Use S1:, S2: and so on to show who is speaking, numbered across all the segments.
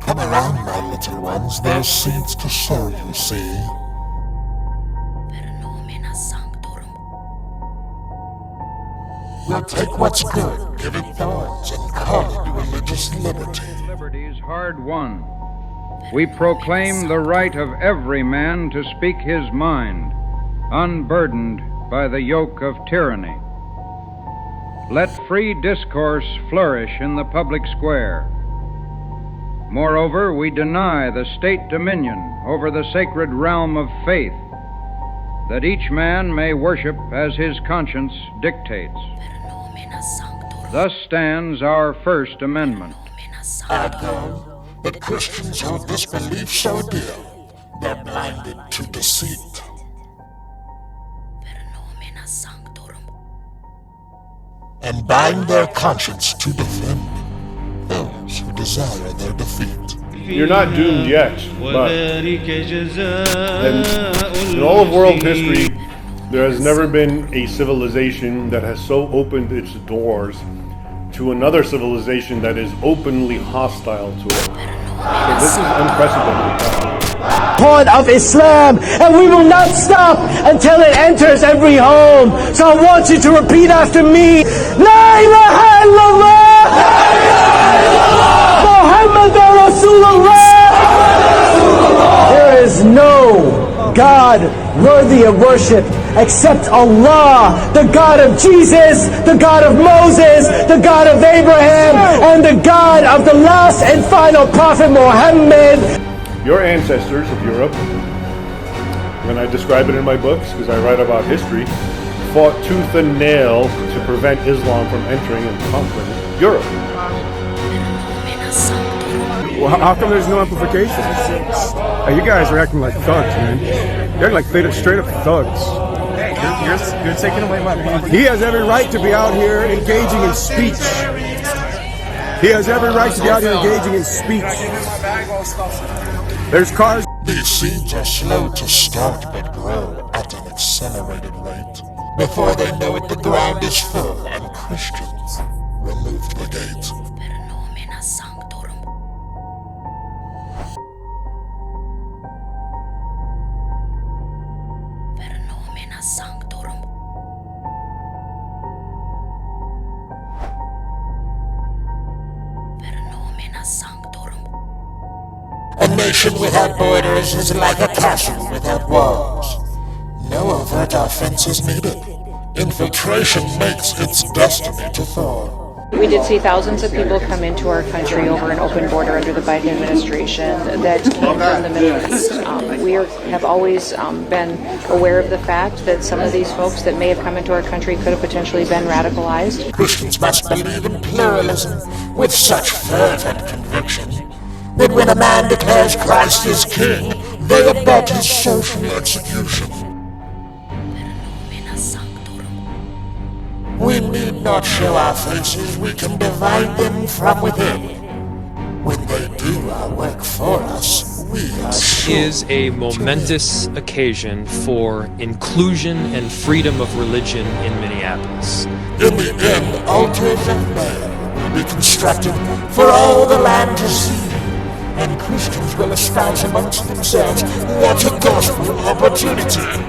S1: Come around, my little ones, there's seeds to sow, you see. We'll take what's good, give it thorns, and call it religious liberty.
S2: Liberty is hard won. We proclaim the right of every man to speak his mind, unburdened by the yoke of tyranny. Let free discourse flourish in the public square. Moreover, we deny the state dominion over the sacred realm of faith, that each man may worship as his conscience dictates. Thus stands our First Amendment.
S1: Add then that Christians hold this belief so dear, they're blinded to deceit. And bind their conscience to defend those who desire their defeat.
S3: You're not doomed yet, but in all of world history, there has never been a civilization that has so opened its doors to another civilization that is openly hostile to it. So this is unprecedented.
S4: Part of Islam, and we will not stop until it enters every home. So I want you to repeat after me: La ilaha illallah, Muhammadur Rasulullah. There is no God worthy of worship except Allah, the God of Jesus, the God of Moses, the God of Abraham, and the God of the last and final prophet Muhammad.
S3: Your ancestors of Europe, when I describe it in my books, because I write about history, fought tooth and nail to prevent Islam from entering and conquering Europe.
S5: Well, how come there's no amplification? Hey, you guys are acting like thugs, man. You're like straight up thugs.
S6: Hey, you're taking away my point.
S5: He has every right to be out here engaging in speech. He has every right to be out here engaging in speech. There's cars.
S1: These seeds are slow to start but grow at an accelerated rate. Before they know it, the ground is full and Christians removed the gate. A nation without borders is like a castle without walls. No overt offense is needed. Infiltration makes its destiny to fall.
S7: We did see thousands of people come into our country over an open border under the Biden administration that came from the Middle East. We have always been aware of the fact that some of these folks that may have come into our country could have potentially been radicalized.
S1: Christians must believe in pluralism with such fervent conviction that when a man declares Christ is king, they abet his social execution. We need not show our faces, we can divide them from within. When they do our work for us, we are
S8: This is a momentous occasion for inclusion and freedom of religion in Minneapolis.
S1: In the end, altars of man will be constructed for all the land to see, and Christians will espouse amongst themselves what a gospel opportunity.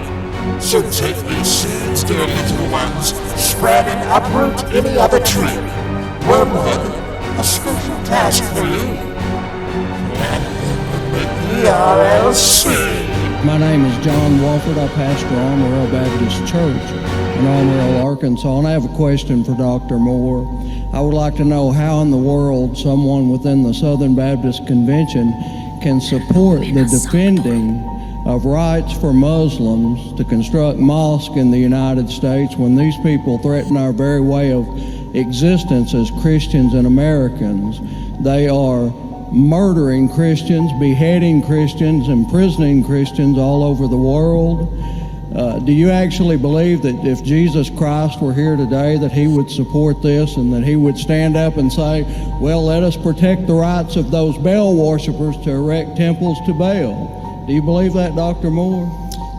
S1: So take these seeds, dear little ones, spread and uproot any other tree. Wormwood, a special task for you. And the RLC.
S9: My name is John Walford. I pastor Amarillo Baptist Church in Amarillo, Arkansas, and I have a question for Dr. Moore. I would like to know how in the world someone within the Southern Baptist Convention can support the defending of rights for Muslims to construct mosques in the United States when these people threaten our very way of existence as Christians and Americans. They are murdering Christians, beheading Christians, imprisoning Christians all over the world. Do you actually believe that if Jesus Christ were here today that he would support this and that he would stand up and say, well, let us protect the rights of those Baal worshipers to erect temples to Baal? Do you believe that, Dr. Moore?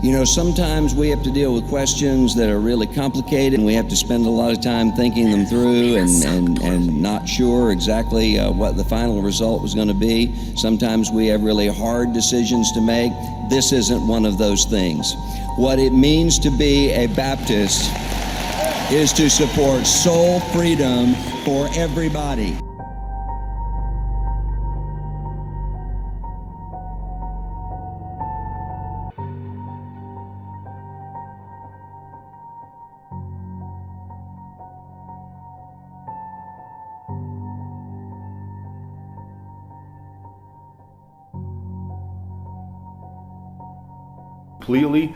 S9: You know, sometimes we have to deal with questions that are really complicated, and we have to spend a lot of time thinking them through and not sure exactly what the final result was going to be. Sometimes we have really hard decisions to make. This isn't one of those things. What it means to be a Baptist is to support soul freedom for everybody.
S3: Completely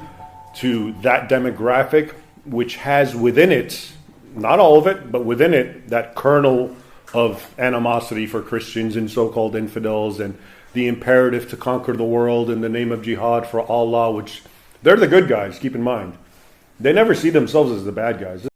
S3: to that demographic, which has within it, not all of it, but within it, that kernel of animosity for Christians and so-called infidels, and the imperative to conquer the world in the name of jihad for Allah, which they're the good guys, keep in mind. They never see themselves as the bad guys.